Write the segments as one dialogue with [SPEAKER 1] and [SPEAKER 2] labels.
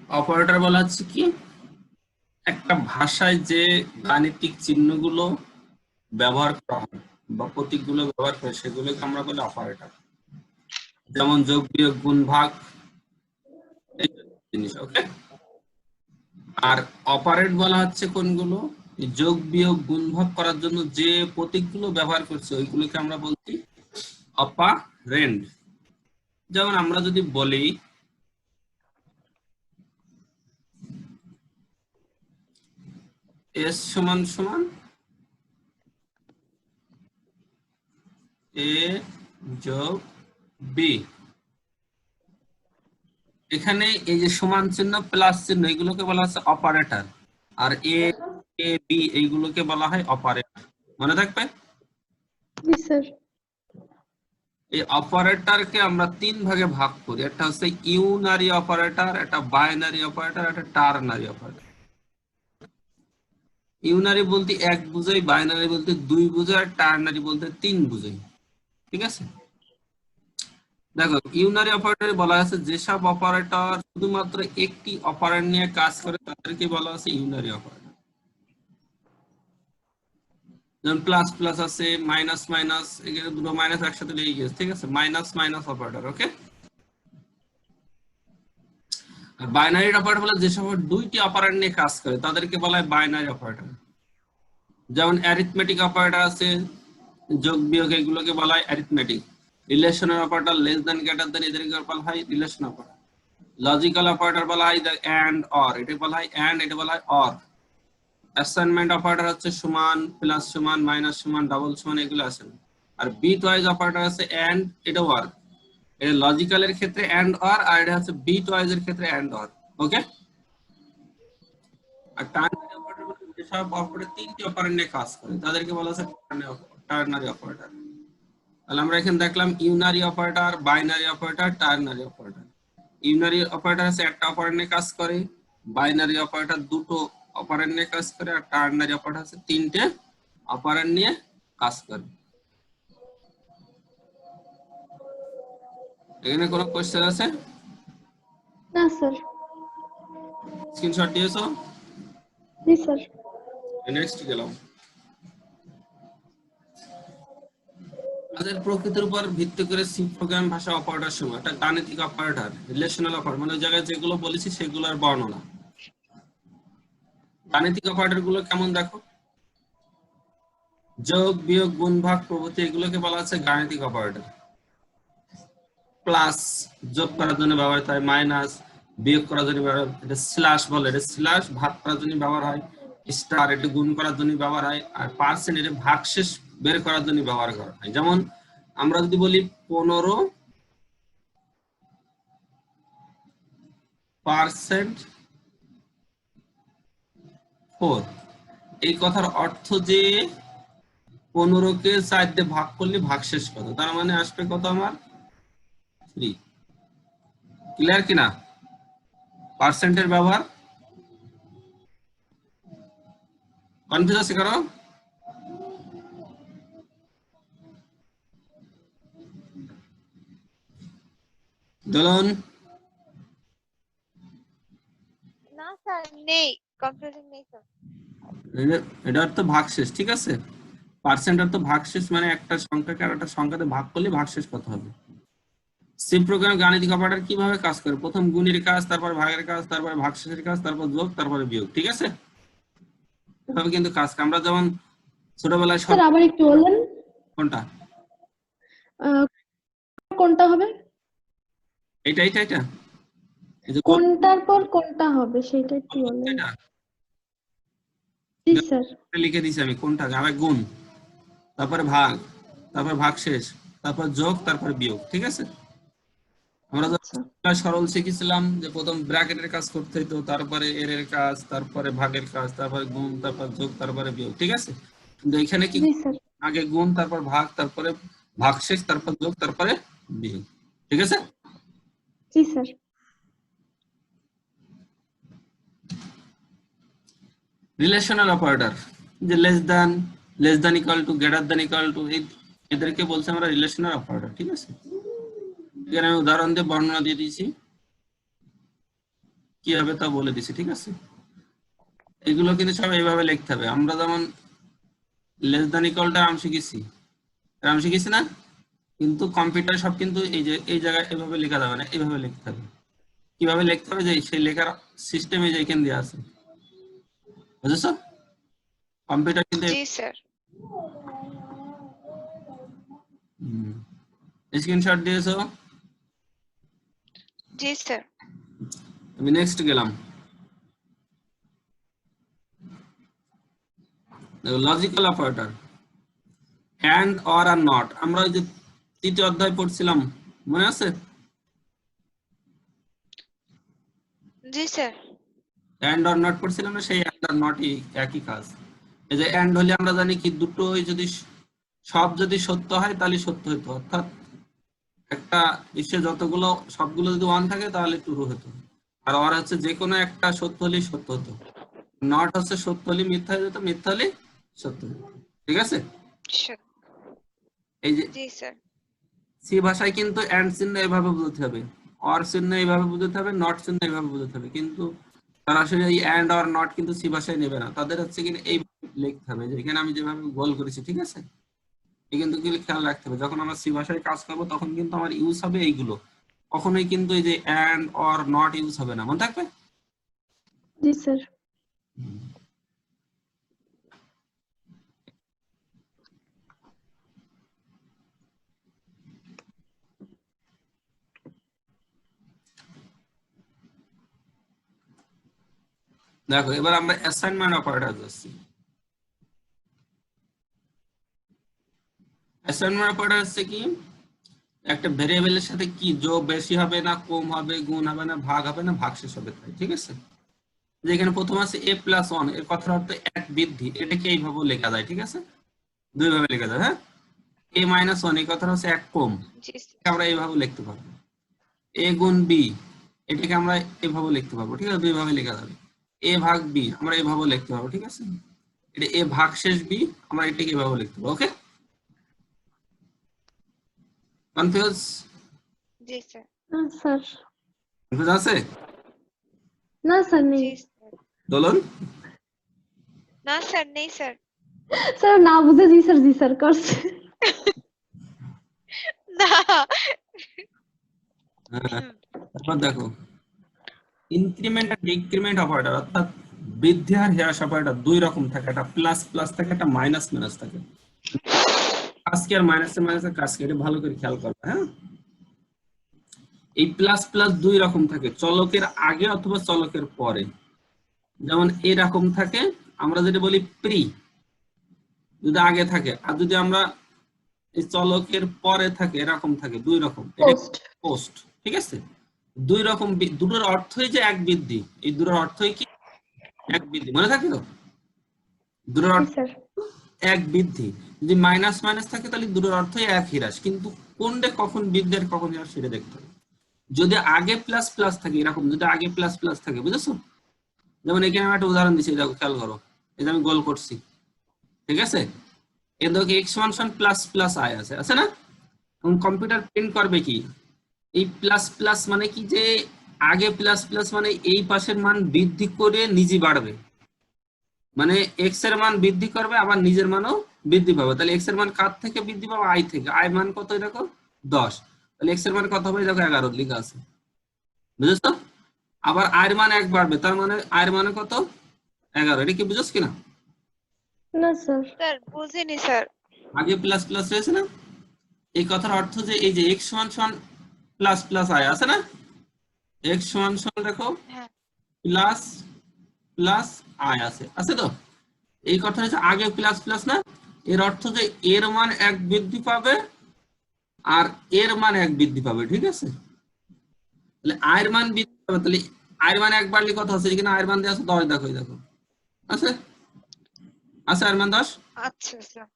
[SPEAKER 1] Operator বলা হচ্ছে কি একটা ভাষায় যে গাণিতিক চিহ্নগুলো ব্যবহার করা হয় বা প্রতীকগুলো ব্যবহার করে সেগুলোকে আমরা বলি অপারেটর। যেমন যোগ বিয়োগ গুণ ভাগ এই জিনিস। ওকে। আর অপারেট বলা হচ্ছে কোনগুলো এই যোগ বিয়োগ গুণ ভাগ করার জন্য যে প্রতীকগুলো ব্যবহার করছে ওইগুলোকে আমরা বলছি অপারেন্ড। যেমন আমরা যদি বলি এস সমান সমান এ যোগ বি, এখানে এই যে সমান চিহ্ন প্লাস চিহ্ন এগুলোকে বলা হচ্ছে operator, R A A B এইগুলোকে বলা হয় অপারেটর। মনে থাকবে?
[SPEAKER 2] জি স্যার।
[SPEAKER 1] এই অপারেটরকে আমরা তিন ভাগে ভাগ করি, একটা হচ্ছে ইউনারি অপারেটর, একটা বাইনারি অপারেটর, একটা টার্নারি অপারেটর। ইউনারি বলতে এক বুঝাই, বাইনারি বলতে দুই বুঝাই, আর টার্নারি বলতে তিন বুঝাই। ঠিক আছে? দেখো ইউনারি অপারেটরে বলা আছে যেসব অপারেটর শুধুমাত্র একটি অপারেন্ড নিয়ে কাজ করে তাদেরকে বলা আছে ইউনারি অপারেটর। যেমন প্লাস প্লাস আছে, মাইনাস মাইনাস, এখানে দুটো মাইনাস একসাথে লেগে গেছে। ঠিক আছে, মাইনাস মাইনাস অপারেটর। ওকে। আর বাইনারি অপারেটর বলে যেসব দুইটি অপারেন্ড নিয়ে কাজ করে তাদেরকে বলা হয় বাইনারি অপারেটর। যেমন অ্যারিথমেটিক অপারেটর আছে, যোগ বিয়োগ, এগুলোকে বলা হয় arithmetic. Relational operator, less than greater than, এদেরকে বলা হয় রিলেশন অপারেটর। লজিক্যাল অপারেটর বলা হয় এন্ড অর, এটা বলা হয় এন্ড, এটা বলা হয় অর। অ্যাসাইনমেন্ট অপারেটর হচ্ছে সমান, প্লাস সমান, মাইনাস সমান, ডাবল সমান, এগুলো আছে। আর বিট ওয়াইজ অপারেটর আছে এন্ড, এটা অর। এটা লজিক্যালের ক্ষেত্রে এন্ড অর, আর এটা হচ্ছে বিট ওয়াইজ এর ক্ষেত্রে এন্ড অর। ওকে। আর টার্নারি অপারেটর বলে যেসব অপারেটর তিনটি অপারেন্ড নিয়ে কাজ করে তাদেরকে বলা হচ্ছে টার্নারি অপারেটর। তাহলে আমরা এখানে দেখলাম unary operator, binary operator, ternary operator. Unary operator আছে একটা অপারেন্ড নিয়ে কাজ করে, বাইনারি অপারেটর দুটো অপারেন্ড নিয়ে কাজ করে, আর টার্নারি অপারেটর আছে তিনটে অপারেন্ড নিয়ে কাজ করে। এখানে কোনো কোশ্চেন আছে?
[SPEAKER 2] না স্যার।
[SPEAKER 1] স্ক্রিনশট দিয়েছো?
[SPEAKER 2] জি স্যার।
[SPEAKER 1] নেক্সট গেলাম। কাজের প্রকৃতির উপর ভিত্তি করে সি প্রোগ্রাম ভাষা অপারেটর সময় একটা গাণিতিক অপারেটর, রিলেশনাল অপারেটর, মানে ওই জায়গায় যেগুলো বলেছি সেগুলোর বর্ণনা। গাণিতিক অপারেটর গুলো কেমন দেখো, যোগ বিয়োগ গুণ ভাগ প্রভৃতি, এগুলোকে বলা হচ্ছে গাণিতিক অপারেটর। প্লাস যোগ করার জন্য ব্যবহৃত হয়, মাইনাস বিয়োগ করার জন্য ব্যবহার হয়, এটা স্ল্যাশ বলে, এটা স্ল্যাশ ভাগ করার জন্য ব্যবহার হয়, স্টার এটা গুণ করার জন্য ব্যবহার হয়, আর পার্সেন্ট এটা ভাগশেষ বের করার জন্য ব্যবহার করা হয়। যেমন আমরা যদি বলি 15% 4, এই কথার অর্থ যে 15কে 4 দিয়ে ভাগ করলে ভাগশেষ কত, তার মানে আসবে কত আমার 3। ক্লিয়ার কিনা পার্সেন্টের ব্যবহার? কনফিউজ আছে কারো? দোলন?
[SPEAKER 3] না স্যার, নেই, কনফিউশন নেই স্যার।
[SPEAKER 1] এটা অর্থ ভাগশেষ। ঠিক আছে, পার্সেন্ট অর্থ ভাগশেষ, মানে একটা সংখ্যাকে আর একটা সংখ্যাতে ভাগ করলে ভাগশেষ কত হবে। সি প্রোগ্রাম গাণিতিক অপারেটর কিভাবে কাজ করে, প্রথম গুণের কাজ, তারপর ভাগের কাজ, তারপর ভাগশেষের কাজ, তারপর যোগ, তারপরে বিয়োগ। ঠিক আছে, এভাবে কিন্তু কাজ। আমরা যেমন ছোটবেলায়
[SPEAKER 2] স্যার আবার একটু বলেন
[SPEAKER 1] কোনটা,
[SPEAKER 2] কোনটা হবে?
[SPEAKER 1] এটা এটা এটা এই যে
[SPEAKER 2] কোনটার পর কোনটা হবে সেটা একটু বলেন।
[SPEAKER 1] এটা
[SPEAKER 2] জি স্যার।
[SPEAKER 1] লিখে দিয়েছি আমি, কোনটা আগে গুণ, তারপরে ভাগ, তারপর ভাগশেষ, তারপর যোগ, তারপর বিয়োগ। ঠিক আছে, আমরা
[SPEAKER 2] আচ্ছা
[SPEAKER 1] যখন সরল শিখেছিলাম যে প্রথম ব্র্যাকেটের কাজ করতে হতো, তারপরে এর এর কাজ, তারপরে ভাগের কাজ, তারপরে গুণ, তারপর যোগ, তারপরে বিয়োগ। ঠিক আছে, কিন্তু এখানে কি
[SPEAKER 2] জি স্যার।
[SPEAKER 1] আগে গুণ, তারপর ভাগ, তারপরে ভাগশেষ, তারপর যোগ, তারপরে বিয়োগ। ঠিক আছে,
[SPEAKER 2] জি স্যার।
[SPEAKER 1] রিলেশনাল অপারেটর যে less than equal to, greater than equal to, এদেরকে বলছে আমরা রিলেশনাল অপারেটর। ঠিক আছে, এখানে আমি উদাহরণ দিয়ে বর্ণনা দিয়ে দিয়েছি কি হবে তা বলে দিছি, ঠিক আছে? এগুলো কিন্তু সব এইভাবে লিখতে হবে। আমরা যেমন লেস দ্যান ইকুয়াল টার্ম শিখেছি না? কিন্তু কম্পিউটার সব কিন্তু এই যে এই জায়গায় এভাবে লেখা যাবে না, এইভাবে লিখতে হবে। কিভাবে লিখতে হবে যে সেই লেখার সিস্টেম এই যে এখানে দেওয়া আছে, বুঝেছো? কম্পিউটার কিন্তু
[SPEAKER 3] জি স্যার।
[SPEAKER 1] স্ক্রিনশট দিয়েছো?
[SPEAKER 3] জি স্যার।
[SPEAKER 1] আমি নেক্সট গেলাম। Logical operator and or are not, আমরা ওই যে তৃতীয় অধ্যায় পড়ছিলাম, মনে আছে?
[SPEAKER 3] জি স্যার।
[SPEAKER 1] অ্যান্ড অর নট পড়ছিলাম না? সেই অ্যান্ড আর নটই একই কাজ। এই যে অ্যান্ড হলে আমরা জানি কি দুটোই যদি সব যদি সত্য হয় তাহলে সত্য হতো, অর্থাৎ একটা বিশ্বে যতগুলো সবগুলো যদি ওয়ান থাকে তাহলে ট্রু হতো। আর অর হচ্ছে যে কোনো একটা সত্য হলেই সত্য হতো। নট হচ্ছে সত্য হলে মিথ্যা হয়ে যেত, মিথ্যা হলে সত্য হতো। ঠিক আছে? এই যে
[SPEAKER 3] জি স্যার।
[SPEAKER 1] সি ভাষায় কিন্তু এন্ড চিহ্ন এভাবে বুঝতে হবে, অর চিহ্ন এইভাবে বুঝতে হবে, নট চিহ্ন এইভাবে বুঝতে হবে, কিন্তু সরাসরি এই এন্ড অর নট কিন্তু সি ভাষায় নেবে না। তাদের হচ্ছে কি এই লিখতে হবে, যে এখানে আমি যেভাবে গোল করেছি, ঠিক আছে? এই কিন্তু খেয়াল রাখতে হবে, যখন আমরা সি ভাষায় কাজ করবো তখন কিন্তু আমার ইউজ হবে এইগুলো, কখনোই কিন্তু এই যে এন্ড অর নট ইউজ হবে না, মনে থাকবে?
[SPEAKER 2] জি স্যার।
[SPEAKER 1] দেখো এবার আমরা অ্যাসাইনমেন্ট অপারেটর যাচ্ছি। অ্যাসাইনমেন্ট অপারেটর হচ্ছে কি একটা ভেরিয়েবলের সাথে কি যোগ বেশি হবে না কম হবে, গুণ হবে না ভাগ হবে না ভাগশেষ হবে, তাই ঠিক আছে? যেখানে প্রথম আছে a+1, এর কথার অর্থ এক বৃদ্ধি, এটাকে এইভাবে লেখা যায়, ঠিক আছে? দুই ভাবে লেখা যায়, হ্যাঁ। a-1 এই কথাটা হচ্ছে এক কম,
[SPEAKER 3] জি
[SPEAKER 1] আমরা এইভাবে লিখতে পারবো। a গুণ b এটাকে আমরা এইভাবে লিখতে পারবো, ঠিক আছে? দুই ভাবে লেখা যাবে। a ভাগ b আমরা এইভাবে লিখতে পারবো, ঠিক আছে? এটা a ভাগশেষ b আমরা এটাকে এইভাবে লিখতে পারবো। ওকে, কনফিউজ?
[SPEAKER 3] জি স্যার।
[SPEAKER 2] না স্যার।
[SPEAKER 1] কনফিউজ আছে?
[SPEAKER 2] না স্যার নেই।
[SPEAKER 3] জি স্যার।
[SPEAKER 1] দোলন?
[SPEAKER 3] না স্যার, নেই স্যার।
[SPEAKER 2] স্যার না বুঝে জি স্যার করছে।
[SPEAKER 3] না।
[SPEAKER 1] হ্যাঁ, তারপর দেখো ইনক্রিমেন্ট আর ডিক্রিমেন্ট অপারেটর, অর্থাৎ বৃদ্ধি আর হ্রাস অপারেটর দুই রকম থাকে, একটা প্লাস প্লাস থাকে, একটা মাইনাস মাইনাস থাকে। আজকে আর মাইনাসে মাইনাসে কাজকে এটা ভালো করে খেয়াল করবে, হ্যাঁ। এই প্লাস প্লাস দুই রকম থাকে, চলকের আগে অথবা চলকের পরে। যেমন এরকম থাকে, আমরা যেটা বলি প্রি, যদি আগে থাকে, আর যদি আমরা এই চলকের পরে থাকে এরকম থাকে, দুই রকম, এটা
[SPEAKER 2] পোস্ট।
[SPEAKER 1] পোস্ট, ঠিক আছে? দুই রকম, দুটোর অর্থই যে এক বৃদ্ধি, এই দুটোর অর্থই কি এক বৃদ্ধি, মনে থাকে তো? দুটোর
[SPEAKER 2] জি
[SPEAKER 1] অর্থ
[SPEAKER 2] স্যার।
[SPEAKER 1] এক বৃদ্ধি। যদি মাইনাস মাইনাস থাকে তাহলে দুটোর অর্থই এক হ্রাস, কিন্তু কোনটা কখন বৃদ্ধি আর কখন হ্রাস সেটা দেখতে হবে। যদি আগে প্লাস প্লাস থাকে এরকম, যদি আগে প্লাস প্লাস থাকে, বুঝেছো? যেমন এখানে আমি একটা উদাহরণ দিচ্ছি, দেখো খেয়াল করো, এই যে আমি গোল করছি, ঠিক আছে? এই দেখো x1 প্লাস প্লাস আই আছে না? এবং কম্পিউটার প্রিন্ট করবে কি এই প্লাস প্লাস মানে কি, যে আগে প্লাস প্লাস মানে এই পাশের মান বৃদ্ধি করে নিজে বাড়বে, মানে এক্স এর মান বৃদ্ধি করবে আবার নিজের মানও বৃদ্ধি পাবে। তাহলে এক্স এর মান কার থেকে বৃদ্ধি পাবে? আই থেকে। আই মান কত দেখো 10, তাহলে এক্স এর মান কত হবে দেখো 11 লেখা আছে, বুঝেছো? আবার আয়ের মান 1 বাড়বে, তার মানে আয়ের মানে কত 11, এটা কি বুঝছ কিনা?
[SPEAKER 2] না স্যার।
[SPEAKER 3] স্যার বুঝিনি স্যার।
[SPEAKER 1] আগে প্লাস প্লাস রয়েছে না, এই কথার অর্থ যে এই যে x সমান প্লাস প্লাস আই আছে না, x সমান দেখো
[SPEAKER 3] হ্যাঁ।
[SPEAKER 1] প্লাস প্লাস আই আছে তো, এই কথা হচ্ছে আগে প্লাস প্লাস না, এর অর্থ যে এর মান 1 বৃদ্ধি পাবে আর এর মান 1 বৃদ্ধি পাবে, ঠিক আছে? তাহলে আয়ের মান বৃদ্ধি পাবে, তাহলে আয়ের মান 1 বাড়লে কত আছে? এখানে আয়ের মান দেওয়া আছে 10, দেখো দেখো আছে আয়ের মান 10।
[SPEAKER 3] আচ্ছা স্যার।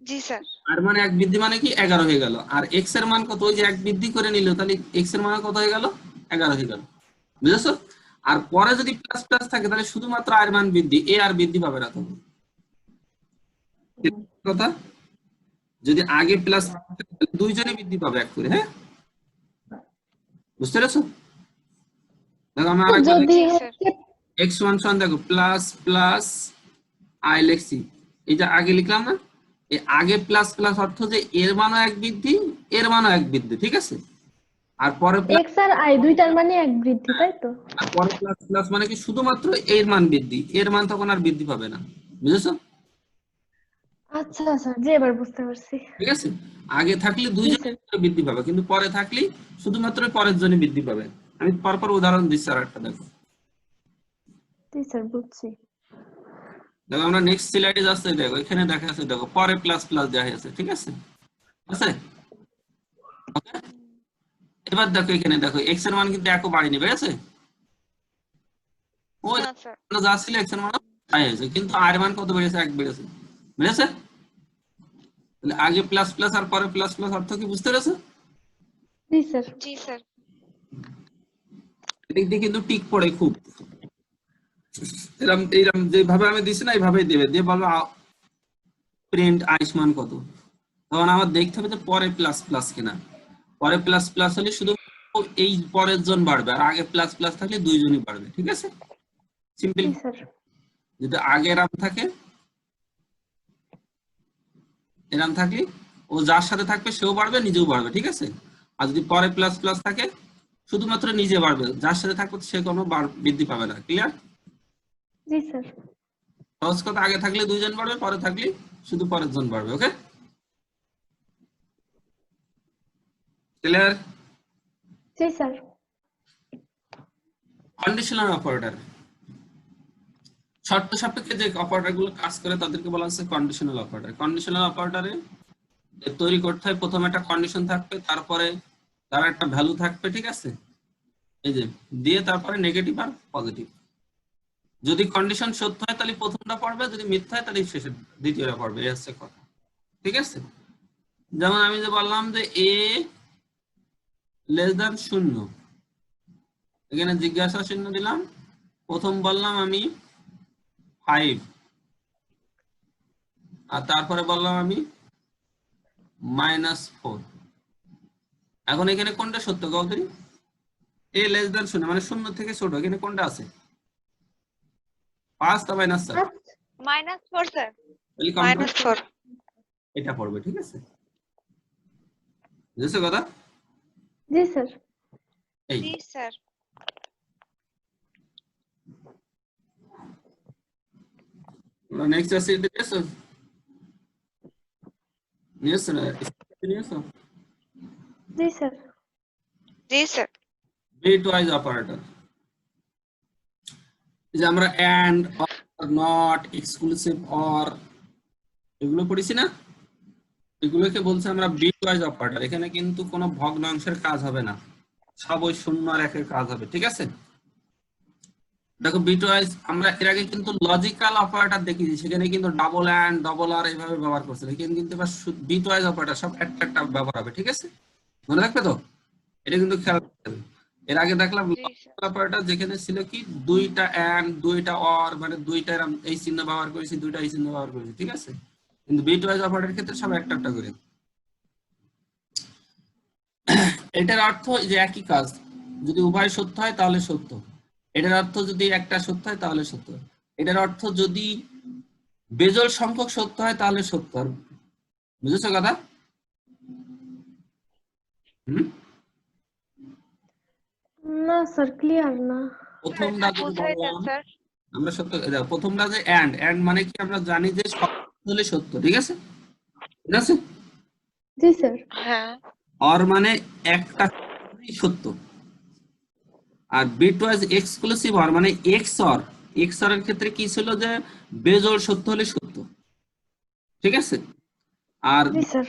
[SPEAKER 3] জি স্যার।
[SPEAKER 1] আর মানে 1 বৃদ্ধি মানে কি 11 হয়ে গেল, আর এক্স এর মান কত? ওই যে 1 বৃদ্ধি করে নিল, তাহলে এক্স এর মান কত হয়ে গেল? 11 হয়ে গেল, বুঝেছো? আর পরে যদি প্লাস প্লাস থাকে তাহলে শুধুমাত্র আয়ের মান বৃদ্ধি, এ আর বৃদ্ধি পাবে না তখন, কথা। যদি আগে প্লাস দুইজনে বৃদ্ধি পাবে এক করে, হ্যাঁ, বুঝতে পেরেছো? দেখো আমরা আরেকবার
[SPEAKER 2] যদি
[SPEAKER 3] জি স্যার
[SPEAKER 2] হচ্ছে
[SPEAKER 1] x1 সমান দেখো প্লাস প্লাস i লিখছি, এই যে আগে লিখলাম না, এই আগে প্লাস প্লাস অর্থ যে এর মানও এক বৃদ্ধি, এর মানও এক বৃদ্ধি, ঠিক আছে। আর পরে প্লাস,
[SPEAKER 2] x আর i দুইটার মানে এক বৃদ্ধি, তাই তো?
[SPEAKER 1] আর পরে প্লাস প্লাস মানে কি শুধুমাত্র এর মান বৃদ্ধি, এর মান তখন আর বৃদ্ধি পাবে না, বুঝেছো?
[SPEAKER 2] আচ্ছা স্যার, জি এবার বুঝতে পারছি।
[SPEAKER 1] ঠিক আছে, আগে থাকলে
[SPEAKER 2] জি
[SPEAKER 1] দুইজনের
[SPEAKER 2] স্যার,
[SPEAKER 1] বৃদ্ধি পাবে, কিন্তু পরে থাকলে শুধুমাত্র পরের জন্য বৃদ্ধি পাবে। আমি পরপর উদাহরণ দিচ্ছি আর একটা দেখো।
[SPEAKER 2] জি স্যার বুঝছি।
[SPEAKER 1] দেখো আমরা নেক্সট স্লাইডে যাচ্ছি, দেখো এখানে দেখা আছে, দেখো পরে প্লাস প্লাস দেওয়া আছে, ঠিক আছে আছে। ওকে, এবার দেখো এখানে দেখো এক্স এর মান কিন্তু একও বাড়িনি, বেড়েছে? ওই
[SPEAKER 3] না স্যার
[SPEAKER 1] যা ছিল এক্স এর মান তাই হয়েছে, কিন্তু আর এর মান কত বেড়েছে? এক বেড়েছে, বেড়েছে। তাহলে আগে প্লাস প্লাস আর পরে প্লাস প্লাস অর্থ কি বুঝতে পেরেছো?
[SPEAKER 2] জি স্যার,
[SPEAKER 3] জি স্যার
[SPEAKER 1] এদিক দিয়ে কিন্তু টিক পড়ে খুব, এরকম এরকম যেভাবে আমি দিছি না এইভাবেই দেবে, দিয়ে বলবো প্রিন্ট আয়ুষ্মান কত, তখন আমার দেখতে হবে যে পরে প্লাস প্লাস কিনা। পরে প্লাস প্লাস হলে শুধু এই পরের জন বাড়বে, আর আগে প্লাস প্লাস থাকলে দুইজনই বাড়বে, ঠিক আছে, সিম্পল।
[SPEAKER 2] জি স্যার,
[SPEAKER 1] যদি আগে এরাম থাকে, এরাম থাকলে ও যার সাথে থাকবে সেও বাড়বে, নিজেও বাড়বে, ঠিক আছে। আর যদি পরে প্লাস প্লাস থাকে শুধুমাত্র নিজে বাড়বে, যার সাথে থাকবে সে কোনো বৃদ্ধি পাবে না, ক্লিয়ার?
[SPEAKER 2] জি স্যার,
[SPEAKER 1] সহজ কথা, আগে থাকলে দুইজন বাড়বে, পরে থাকলে শুধু পরের জন বাড়বে, ওকে ক্লিয়ার?
[SPEAKER 2] জি স্যার,
[SPEAKER 1] কন্ডিশনাল অপারেটর, শর্ত সাপেক্ষে যে অপারেটর গুলো কাজ করে তাদেরকে বলা হচ্ছে কন্ডিশনাল অপারেটর। কন্ডিশনাল অপারেটরে তৈরি করতে হয় প্রথমে একটা কন্ডিশন থাকবে, তারপরে তার একটা ভ্যালু থাকবে, ঠিক আছে, এই যে দিয়ে তারপরে নেগেটিভ আর পজিটিভ। যদি কন্ডিশন সত্য হয় তাহলে প্রথমটা পড়বে, যদি মিথ্যা হয় তাহলে শেষের দ্বিতীয়টা পড়বে, এই হচ্ছে কথা, ঠিক আছে। যেমন আমি যে বললাম যে এ লেস দ্যান 0, এখানে জিজ্ঞাসা চিহ্ন দিলাম, প্রথম বললাম আমি 5, আর তারপরে বললাম আমি -4। এখন এখানে কোনটা সত্য গৌতরি? এ লেস দ্যান 0 মানে 0 থেকে ছোট, এখানে কোনটা আছে? 5 না -4?
[SPEAKER 3] -4 স্যার
[SPEAKER 1] তাহলে কম্পিউটার
[SPEAKER 3] -4
[SPEAKER 1] এটা পড়বে, ঠিক আছে, বুঝছো কথা?
[SPEAKER 2] জি স্যার,
[SPEAKER 1] এই
[SPEAKER 3] জি স্যার
[SPEAKER 1] নেক্সট আছে দিয়েছো, নিয়েছো না? নিয়েছো?
[SPEAKER 2] জি স্যার,
[SPEAKER 3] জি স্যার
[SPEAKER 1] বিট ওয়াইজ অপারেটর, যে আমরা and, or, not, exclusive or এগুলো পড়েছি না, এগুলোকে বলছে আমরা বিট ওয়াইজ অপারেটর। এখানে কিন্তু কোনো ভগ্নাংশের কাজ হবে না, সব ওই 0 আর 1 এর কাজ হবে, ঠিক আছে। দেখো বিট ওয়াইজ আমরা এর আগে কিন্তু লজিক্যাল অপারেটর দেখিয়েছি, সেখানে কিন্তু ডাবল এন্ড ডবল আর এইভাবে ব্যবহার করছে, এখানে কিন্তু এবার বিট ওয়াইজ অপারেটর সব একটা একটা ব্যবহার হবে, ঠিক আছে, মনে রাখবে তো, এটা কিন্তু খেয়াল রাখতে হবে। এর আগে দেখলাম
[SPEAKER 3] জি স্যার
[SPEAKER 1] অপারেটর যেখানে ছিল কি দুইটা এন্ড দুইটা অর, মানে দুইটা এই চিহ্ন ব্যবহার করেছি, দুইটা এই চিহ্ন ব্যবহার করেছি, ঠিক আছে। কিন্তু বিট ওয়াইজ অপারেটরের ক্ষেত্রে সব একটা একটা করে। এটার অর্থ যে একই কাজ, যদি উভয় সত্য হয় তাহলে সত্য, এটার অর্থ যদি একটা সত্য হয় তাহলে সত্য, এটার অর্থ যদি বেজোড় সংখ্যক সত্য হয় তাহলে সত্য। বুঝেছো কথা? হুম,
[SPEAKER 2] না স্যার ক্লিয়ার না।
[SPEAKER 1] প্রথমটা যদি
[SPEAKER 3] বুঝাই দেন
[SPEAKER 1] বললাম
[SPEAKER 3] স্যার
[SPEAKER 1] আমরা সত্য, দেখো প্রথমটা যে এন্ড, এন্ড মানে কি আমরা জানি যে সব হলে সত্য, ঠিক আছে, ঠিক আছে।
[SPEAKER 2] জি স্যার,
[SPEAKER 3] হ্যাঁ
[SPEAKER 1] অর মানে একটা সত্য, আর বিট ওয়াইজ এক্সক্লুসিভ অর মানে এক্স অর, এক্স অর এর ক্ষেত্রে কি ছিল যে বেজোড় সত্য হলে সত্য, ঠিক আছে। আর
[SPEAKER 2] জি স্যার,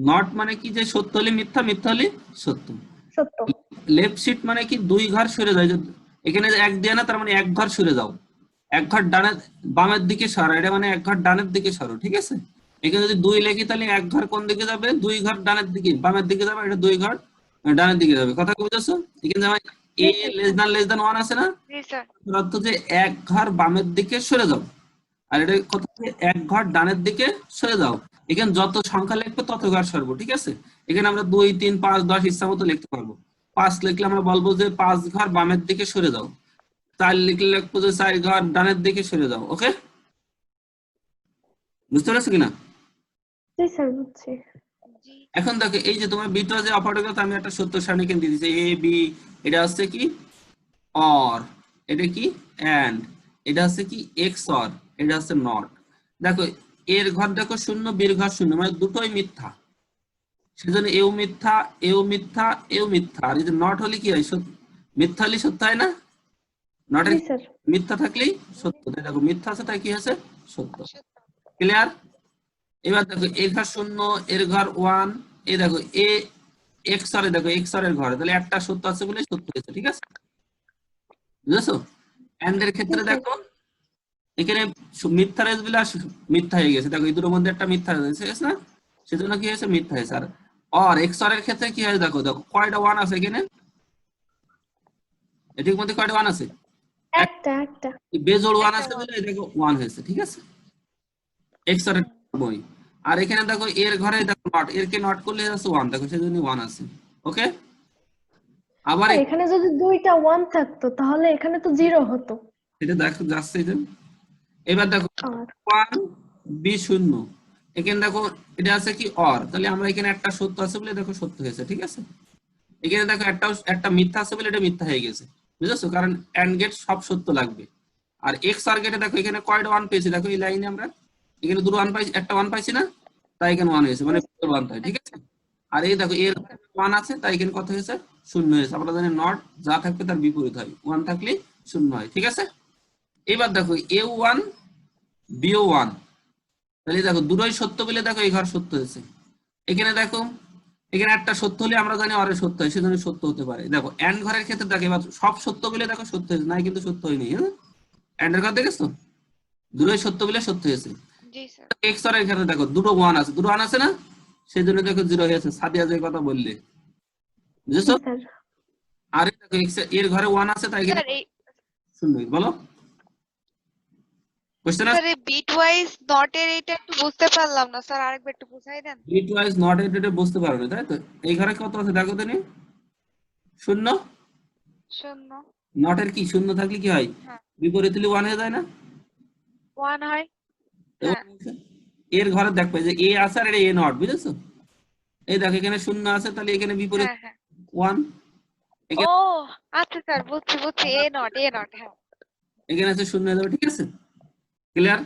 [SPEAKER 1] নট মানে কি যে সত্য হলে মিথ্যা, মিথ্যা হলে সত্য।
[SPEAKER 2] সত্য।
[SPEAKER 1] লেফট শিট মানে কি দুই ঘর সরে যায়, এখানে এক দিয়ে না, তার মানে এক ঘর সরে যাও, এক ঘর ডানে বামের দিকে সরো, এটা মানে এক ঘর ডানের দিকে সরো, ঠিক আছে। এখানে যদি 2 লিখি তাহলে এক ঘর কোন দিকে যাবে? 2 ঘর ডানের দিকে, বামের দিকে যাবে, এটা 2 ঘর ডানের দিকে যাবে, কথা বুঝেছো? এখানে যেমন এ লেস দ্যান 1 আছে না,
[SPEAKER 3] জি স্যার
[SPEAKER 1] এর অর্থ যে এক ঘর বামের দিকে সরে যাও, আর এটা কথা যে এক ঘর ডানের দিকে সরে যাও। এখানে যত সংখ্যা লিখবে তত ঘর সরবো, ঠিক আছে। এখানে আমরা 2, 3, 5, 10 ইচ্ছা মতো লিখতে পারবো। 5 লিখলে আমরা বলবো যে 5 ঘর বামের দিকে সরে যাও। 4 লিখলে লিখবো যে 4 ঘর ডানের দিকে সরে যাও। ওকে, বুঝতে পারছো কিনা?
[SPEAKER 2] জি স্যার বুঝছি।
[SPEAKER 3] জি
[SPEAKER 1] এখন দেখো এই যে তোমার বিটা যে অপারেটর আমি একটা সত্য সারণী কেন দিয়ে দিয়েছি, এ বি, এটা হচ্ছে কি অর, এটা কি এন্ড, এটা হচ্ছে কি এক্স অর, এটা হচ্ছে নট। দেখো এর ঘর দেখো শূন্য, বীর ঘর শূন্য, মানে দুটোই মিথ্যা, সেজন্য এও মিথ্যা, এও মিথ্যা, এও মিথ্যা। আর এই যে নট হলে কি হয়, মিথ্যা হলে সত্য হয় না, নটের
[SPEAKER 2] জি স্যার।
[SPEAKER 1] মিথ্যা থাকলেই সত্য। তাই দেখো মিথ্যা আছে তাই কি হয়েছে সত্য।
[SPEAKER 3] সত্য।
[SPEAKER 1] ক্লিয়ার? এবার দেখো এর ঘর শূন্য, এর ঘর 1, এই দেখো এ এক্স আর, দেখো এক্স আর এর ঘরে, তাহলে একটা সত্য আছে বলে সত্য হয়েছে। ঠিক আছে, বুঝেছো? এন্ড এর
[SPEAKER 2] জি
[SPEAKER 1] ক্ষেত্রে
[SPEAKER 2] স্যার।
[SPEAKER 1] দেখো এখানে মিথ্যা রেস বিলা মিথ্যা হয়ে গেছে, দেখো এই দুটোর মধ্যে একটা মিথ্যা হয়েছে না, সেজন্য কি হয়েছে মিথ্যা হয়েছে। আর এক্স আর এর ক্ষেত্রে কি হয়েছে, দেখো দেখো কয়টা 1 আছে এখানে, এটির মধ্যে কয়টা 1 আছে,
[SPEAKER 2] একটা।
[SPEAKER 1] বেজোড় 1
[SPEAKER 3] একটা
[SPEAKER 1] আছে
[SPEAKER 3] ওয়ান।
[SPEAKER 1] বলে এই দেখো 1 হয়েছে। ঠিক আছে, এক্স আর বই। আর এখানে দেখো এর ঘরে দেখো নট, এর কে নট করলে হচ্ছে 1, দেখো সেজন্য 1 আছে। ওকে, আবার
[SPEAKER 2] স্যার এখানে যদি দুইটা 1 থাকতো তাহলে এখানে তো 0 হতো।
[SPEAKER 1] এটা দেখো যাচ্ছে এই যে। এবার দেখো
[SPEAKER 2] আর
[SPEAKER 1] 1 বি শূন্য, এখানে দেখো এটা আছে কি অর, তাহলে আমরা এখানে একটা সত্য আছে বলে দেখো সত্য হয়েছে। ঠিক আছে, এখানে দেখো একটা মিথ্যা আছে বলে এটা মিথ্যা হয়ে গেছে, বুঝেছো? কারণ এন্ড গেট সব সত্য লাগবে। আর এক্স আর গেটে দেখো এখানে কয়টা 1 পেয়েছি, দেখো এই লাইনে আমরা এখানে দুটো 1 পাইছি, একটা 1 পাইছি না, তাই এখানে 1 হয়েছে, মানে 1 তাই। ঠিক আছে, আর এই দেখো এর 1 আছে তাই এখানে কত হয়েছে শূন্য হয়েছে। আমরা জানি নট যা থাকবে তার বিপরীত হয়, 1 থাকলে শূন্য হয়। ঠিক আছে, এবার দেখো এ 1 বিও 1, তাহলে দেখো দুটোই সত্য বলে দেখো এই ঘর সত্য হয়েছে। এখানে দেখো এখানে একটা সত্য হলে আমরা জানি অরে সত্য হয়, সেজন্য সত্য হতে পারে। দেখো এন্ড ঘরের ক্ষেত্রে দেখো এবার সব সত্য বলে দেখো সত্য হয়েছে, নাই কিন্তু সত্য হয়নি। হ্যাঁ, এন্ড এর ঘর দেখেছো, দুটোই সত্য বলে সত্য হয়েছে।
[SPEAKER 3] জি স্যার।
[SPEAKER 1] এক্স আর এর ক্ষেত্রে দেখো দুটো 1 আছে, দুটো 1 আছে না, সেজন্য দেখো 0 হয়েছে। সাদিয়া যে কথা বললে,
[SPEAKER 2] জি
[SPEAKER 1] বুঝেছো?
[SPEAKER 2] স্যার।
[SPEAKER 1] আর এই দেখো এক্স এর ঘরে 1 আছে তাই এখানে
[SPEAKER 3] স্যার এই
[SPEAKER 1] শূন্য। বলো কোশ্চেন আছে?
[SPEAKER 3] স্যার এই বিট ওয়াইজ নটের এটা একটু বুঝতে পারলাম না স্যার, আরেকবার একটু বুঝাই দেন।
[SPEAKER 1] বিট ওয়াইজ নট এডেড বুঝতে পারো না, তাই তো? এই ঘরে কত আছে দেখো তো, শূন্য।
[SPEAKER 3] শূন্য।
[SPEAKER 1] নটের কি শূন্য থাকলে কি হয়,
[SPEAKER 3] হ্যাঁ
[SPEAKER 1] বিপরীত হলে 1 হয়ে যায় না?
[SPEAKER 3] 1 হয়।
[SPEAKER 1] এবং
[SPEAKER 3] হ্যাঁ
[SPEAKER 1] এর ঘরে দেখবে যে এ আছে আর এটা এ নট, বুঝেছো? এই দেখো এখানে শূন্য আছে তাহলে এখানে বিপরীত
[SPEAKER 3] হ্যাঁ হ্যাঁ।
[SPEAKER 1] 1,
[SPEAKER 3] ও
[SPEAKER 1] এখানে
[SPEAKER 3] আচ্ছা স্যার, বুঝছি বুঝছি, এ নট হ্যাঁ।
[SPEAKER 1] এখানে আছে শূন্য হয়ে যাবে। ঠিক আছে, ক্লিয়ার?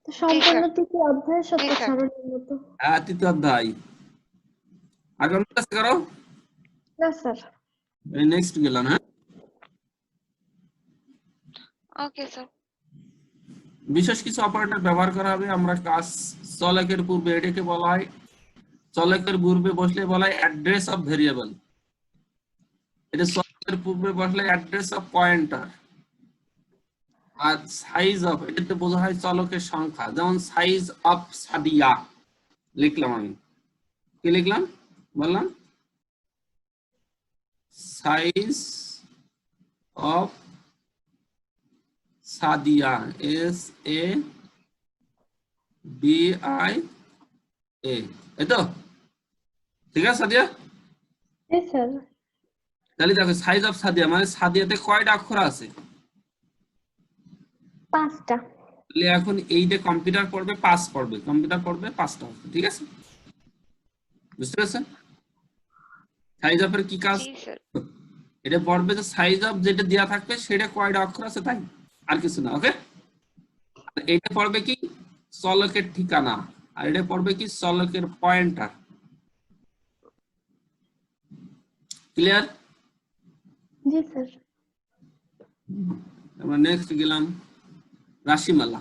[SPEAKER 2] তো
[SPEAKER 3] জি
[SPEAKER 2] সম্পূর্ণ
[SPEAKER 3] স্যার।
[SPEAKER 2] তৃতীয় অধ্যায়ের
[SPEAKER 3] জি
[SPEAKER 2] সত্য
[SPEAKER 3] স্যার।
[SPEAKER 2] সারণীর মতো।
[SPEAKER 1] হ্যাঁ, তৃতীয় অধ্যায়। আগে আমরা কাছে করো,
[SPEAKER 2] না স্যার।
[SPEAKER 1] নেক্সট গেলাম। হ্যাঁ,
[SPEAKER 3] ওকে স্যার।
[SPEAKER 1] বিশেষ কিছু অপারেটর ব্যবহার করা হবে। আমরা কাজ চলকের পূর্বে এটাকে বলা হয়, চলকের পূর্বে বসলে বলা হয় অ্যাড্রেস অফ ভেরিয়েবল, এটা চলকের পূর্বে বসলে অ্যাড্রেস অফ পয়েন্টার। আর সাইজ অফ, এটাতে বোঝা হয় চলকের সংখ্যা, যেমন সাইজ অফ সাদিয়া লিখলাম আমি, কি লিখলাম বললাম, size of Sadia, S A B I A, এই তো? ঠিক আছে সাদিয়া,
[SPEAKER 2] জি স্যার।
[SPEAKER 1] তাহলে দেখো সাইজ অফ সাদিয়া মানে সাদিয়াতে কয়টা অক্ষর আছে,
[SPEAKER 2] 5টা।
[SPEAKER 1] তাহলে এখন এইটা কম্পিউটার পড়বে 5 পড়বে, কম্পিউটার পড়বে 5টা অক্ষর। ঠিক আছে, বুঝতে পেরেছেন? সাইজ অফ এর কি কাজ,
[SPEAKER 3] জি স্যার।
[SPEAKER 1] এটা পড়বে যে সাইজ অফ যেটা দেওয়া থাকবে সেটা কয়টা অক্ষর আছে তাই, আর কিছু না। ওকে, এটা পড়বে কি চলকের ঠিকানা, আর এটা পড়বে কি চলকের পয়েন্টার। ক্লিয়ার?
[SPEAKER 2] জি স্যার।
[SPEAKER 1] আমরা নেক্সট গেলাম রাশিমালা।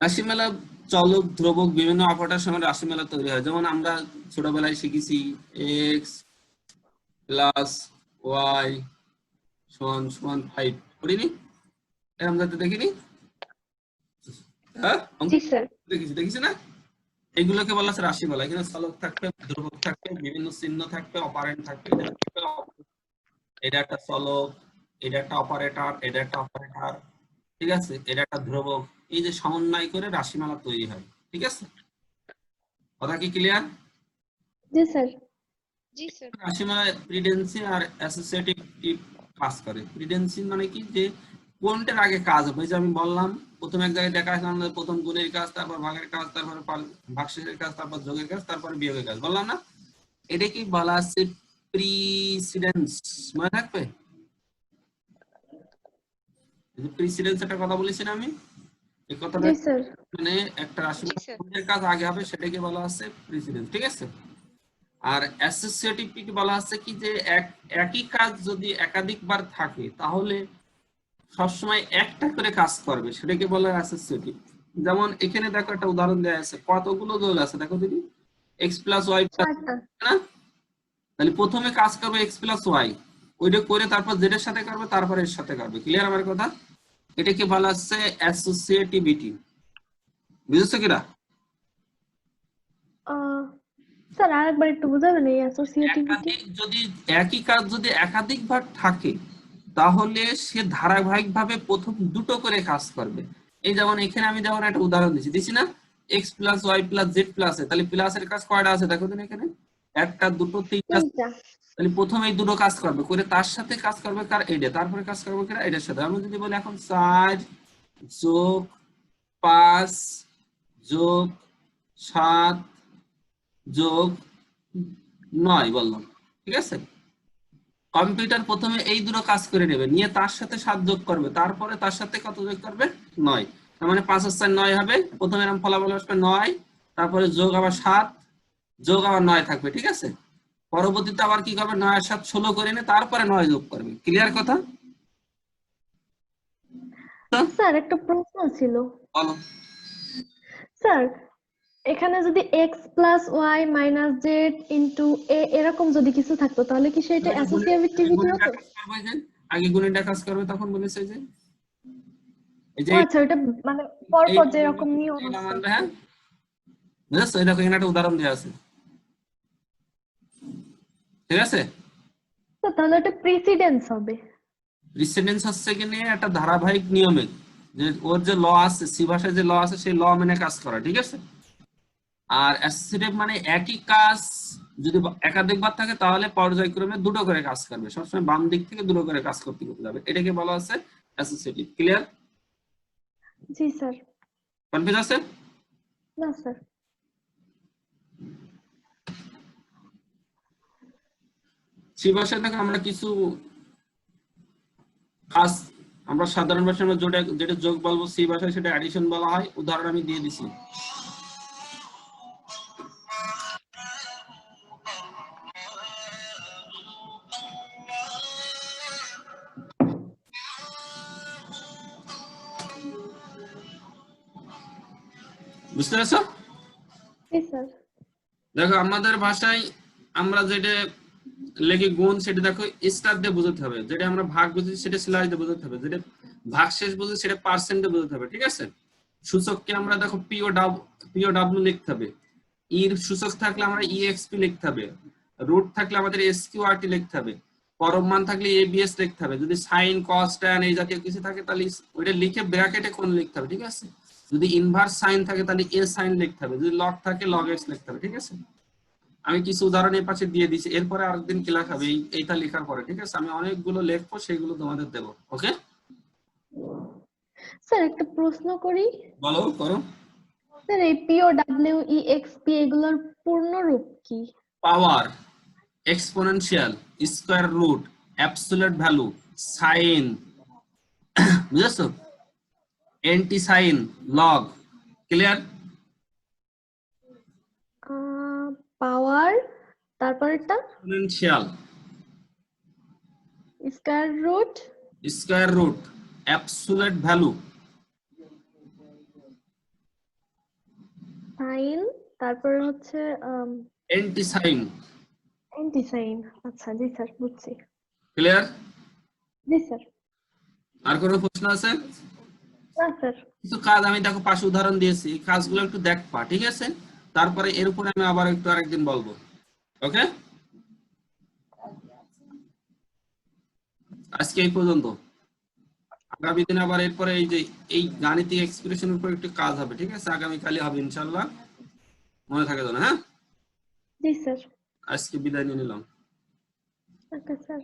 [SPEAKER 1] রাশিমালা চলক ধ্রুবক বিভিন্ন অপারেটর সময় রাশিমালা তৈরি হয়। যেমন আমরা ছোটবেলায় শিখেছি এক্স প্লাস ওয়াই সমান সমান 5, করিনি? এরকম যাতে দেখিনি? হ্যাঁ, অঙ্ক
[SPEAKER 2] জি স্যার।
[SPEAKER 1] দেখিছি না? এগুলোকে বলা হচ্ছে রাশিমালা। এখানে চলক থাকবে, ধ্রুবক থাকবে, বিভিন্ন চিহ্ন থাকবে, অপারেন্ড থাকবে। এটা একটা চলক, এটা একটা অপারেটর, এটা একটা অপারেটর। ঠিক আছে, এটা একটা ধ্রুবক, এই যে সমন্বয় করে রাশিমালা তৈরি হয়। ঠিক আছে, কথা কি ক্লিয়ার?
[SPEAKER 2] জি স্যার।
[SPEAKER 3] জি স্যার।
[SPEAKER 1] রাশিমালা প্রিডেন্সি আর অ্যাসোসিয়েটিভ কাজ করে। প্রিডেন্সি মানে কি, যে কোনটার আগে কাজ হবে। এই যে আমি বললাম প্রথম এক জায়গায় দেখা আসলাম প্রথম গুণের কাজ, তারপর ভাগের কাজ, তারপর ভাগশেষের কাজ, তারপর যোগের কাজ, তারপর বিয়োগের কাজ, বললাম না? এটা কি বলা আছে? প্রিসিডেন্স, মনে থাকবে? প্রিসিডেন্স একটা কথা বলেছি না আমি, এই কথাটা
[SPEAKER 2] জি স্যার।
[SPEAKER 1] মানে একটা
[SPEAKER 3] জি
[SPEAKER 1] রাশিমালা
[SPEAKER 3] স্যার।
[SPEAKER 1] কোনটার কাজ আগে হবে সেটাকে বলা আছে প্রিসিডেন্স। ঠিক আছে, আর অ্যাসোসিয়েটিভ কি বলা আছে কি, যে একই কাজ যদি একাধিকবার থাকে তাহলে সবসময় একটা করে কাজ করবে, সেটাকে বলা হয় অ্যাসোসিয়েটিভ। যেমন এখানে দেখো একটা উদাহরণ দেওয়া আছে, কতগুলো যোগ আছে দেখো দিদি, এক্স প্লাস ওয়াই প্লাস,
[SPEAKER 2] 4টা।
[SPEAKER 1] না? তাহলে প্রথমে কাজ করবে এক্স প্লাস ওয়াই, ওইটা করে তারপর জেড এর সাথে করবে, তারপর এর সাথে করবে। ক্লিয়ার আমার কথা? এটাকে বলা হচ্ছে অ্যাসোসিয়েটিভিটি। বুঝেছো কিনা?
[SPEAKER 2] স্যার আরেকবার একটু বুঝাবেন এই অ্যাসোসিয়েটিভিটি?
[SPEAKER 1] একাধিক যদি একই কাজ যদি একাধিকবার থাকে তাহলে সে ধারাবাহিকভাবে প্রথম দুটো করে কাজ করবে। এই যেমন এখানে আমি যেমন একটা উদাহরণ দিছি না, X plus Y plus Z plus, তাহলে প্লাসের কাজ কয়টা আছে দেখো দিন এখানে, একটা দুটো তিনটা।
[SPEAKER 2] 3টা।
[SPEAKER 1] তাহলে প্রথমে এই দুটো কাজ করবে, করে তার সাথে কাজ করবে কার, এইটা, তারপরে কাজ করবে কার, এটার সাথে। আমি যদি বলি এখন 4 যোগ 5 যোগ 7 যোগ 9 বললাম, ঠিক আছে? কম্পিউটার প্রথমে এই দুটো কাজ করে নেবে, নিয়ে তার সাথে 7 যোগ করবে, তারপরে তার সাথে কত যোগ করবে, 9। তার মানে 5 আর 4 9 হবে, প্রথমে এরকম ফলাফল আসবে 9, তারপরে যোগ আবার 7, যোগ আবার 9 থাকবে। ঠিক আছে, পরবর্তীতে আবার কি করবে, 9 আর 7 16 করে এনে তারপরে 9 যোগ করবে। ক্লিয়ার কথা? তো
[SPEAKER 2] স্যার একটা প্রশ্ন ছিল।
[SPEAKER 1] বলো।
[SPEAKER 2] স্যার এখানে যদি x plus y minus z into এ এরকম যদি কিছু থাকতো তাহলে কি সেটা অ্যাসোসিয়েটিভিটি
[SPEAKER 1] গুণেরটা
[SPEAKER 2] হতো?
[SPEAKER 1] কাজ করবে, যে আগে গুণেরটা কাজ করবে, তখন বলেছে যে এই
[SPEAKER 2] ও
[SPEAKER 1] যে
[SPEAKER 2] আচ্ছা, ওটা মানে পরপর যেরকম নিয়ম
[SPEAKER 1] এইটা
[SPEAKER 2] আছে।
[SPEAKER 1] মানবে, হ্যাঁ বুঝেছো? এই দেখো এখানে একটা উদাহরণ দেওয়া আছে, ঠিক আছে?
[SPEAKER 2] তো তাহলে ওটা প্রিসিডেন্স হবে।
[SPEAKER 1] প্রিসিডেন্স হচ্ছে কি নিয়ে একটা ধারাবাহিক নিয়মে, যে ওর যে ল আছে, সি ভাষায় যে ল আছে সেই ল মেনে কাজ করা। ঠিক আছে, আর অ্যাসোসিয়েটিভ মানে একই কাজ যদি একাধিকবার থাকে তাহলে পর্যায়ক্রমে দুটো করে কাজ করবে, সবসময় বাম দিক থেকে দুটো করে কাজ করতে করতে যাবে, এটাকে বলা হচ্ছে অ্যাসোসিয়েটিভ। ক্লিয়ার?
[SPEAKER 2] জি স্যার।
[SPEAKER 1] কনফিউজ আছে?
[SPEAKER 2] না স্যার।
[SPEAKER 1] সি ভাষায় দেখো আমরা কিছু কাজ, আমরা সাধারণ ভাষায় আমরা যেটা যেটা যোগ বলবো, সি ভাষায় সেটা অ্যাডিশন বলা হয়। উদাহরণ আমি দিয়ে দিছি। বুঝতে পারছো?
[SPEAKER 2] জি স্যার।
[SPEAKER 1] দেখো আমাদের ভাষায় আমরা যেটা লেখি গুণ, সেটা দেখো স্টার দিয়ে বোঝাতে হবে, যেটা আমরা ভাগ বুঝি সেটা স্ল্যাশ দিয়ে বোঝাতে হবে, যেটা ভাগশেষ বুঝি সেটা পার্সেন্ট দিয়ে বোঝাতে হবে। ঠিক আছে, সূচককে আমরা দেখো পিও ডাব্লিউ লিখতে হবে, ইর সূচক থাকলে আমরা ইএক্সপি লিখতে হবে, রুট থাকলে আমাদের এসকিউআরটি লিখতে হবে, পরম মান থাকলে এবিএস লিখতে হবে, যদি সাইন কস ট্যান এই জাতীয় কিছু থাকে তাহলে ওইটা লিখে ব্র্যাকেটে কোণ লিখতে হবে। ঠিক আছে, যদি ইনভার্স সাইন থাকে তাহলে এ সাইন লিখতে হবে, যদি লগ থাকে লগ এক্স লিখতে হবে। ঠিক আছে, আমি কিছু উদাহরণ এই পাশে দিয়ে দিচ্ছি, এরপরে আরেকদিন ক্লাস হবে এইটা লেখার পরে। ঠিক আছে, আমি অনেকগুলো লিখবো, সেগুলো তোমাদের দেবো। ওকে,
[SPEAKER 2] স্যার একটা প্রশ্ন করি।
[SPEAKER 1] বলো, করো।
[SPEAKER 2] স্যার এই P O W E X P এগুলোর পূর্ণ রূপ কি?
[SPEAKER 1] Power, exponential, square root, absolute value, sine, বুঝেছো, anti sine, log. Clear?
[SPEAKER 2] Power, তারপরেরটা
[SPEAKER 1] exponential,
[SPEAKER 2] square root,
[SPEAKER 1] square root, absolute value,
[SPEAKER 2] sine, তারপরে হচ্ছে
[SPEAKER 1] এন্টি সাইন।
[SPEAKER 2] Anti sine. আচ্ছা জি স্যার, বুঝছি।
[SPEAKER 1] ক্লিয়ার?
[SPEAKER 2] জি স্যার।
[SPEAKER 1] আর কোনো প্রশ্ন আছে?
[SPEAKER 2] না স্যার।
[SPEAKER 1] কিছু কাজ আমি দেখো পাশে উদাহরণ দিয়েছি, এই কাজগুলো একটু দেখবা। ঠিক আছে, তারপরে এর উপরে আমি আবার একটু আরেকদিন বলবো। ওকে, আজকে এই পর্যন্ত। আগামী দিনে আবার এরপরে এই যে এই গাণিতিক এক্সপ্রেশনের উপর একটু কাজ হবে, ঠিক আছে? আগামীকালই হবে ইনশাআল্লাহ, মনে থাকে যেন। হ্যাঁ,
[SPEAKER 2] জি স্যার।
[SPEAKER 1] আজকে বিদায় নিয়ে নিলাম।
[SPEAKER 2] Okay sir.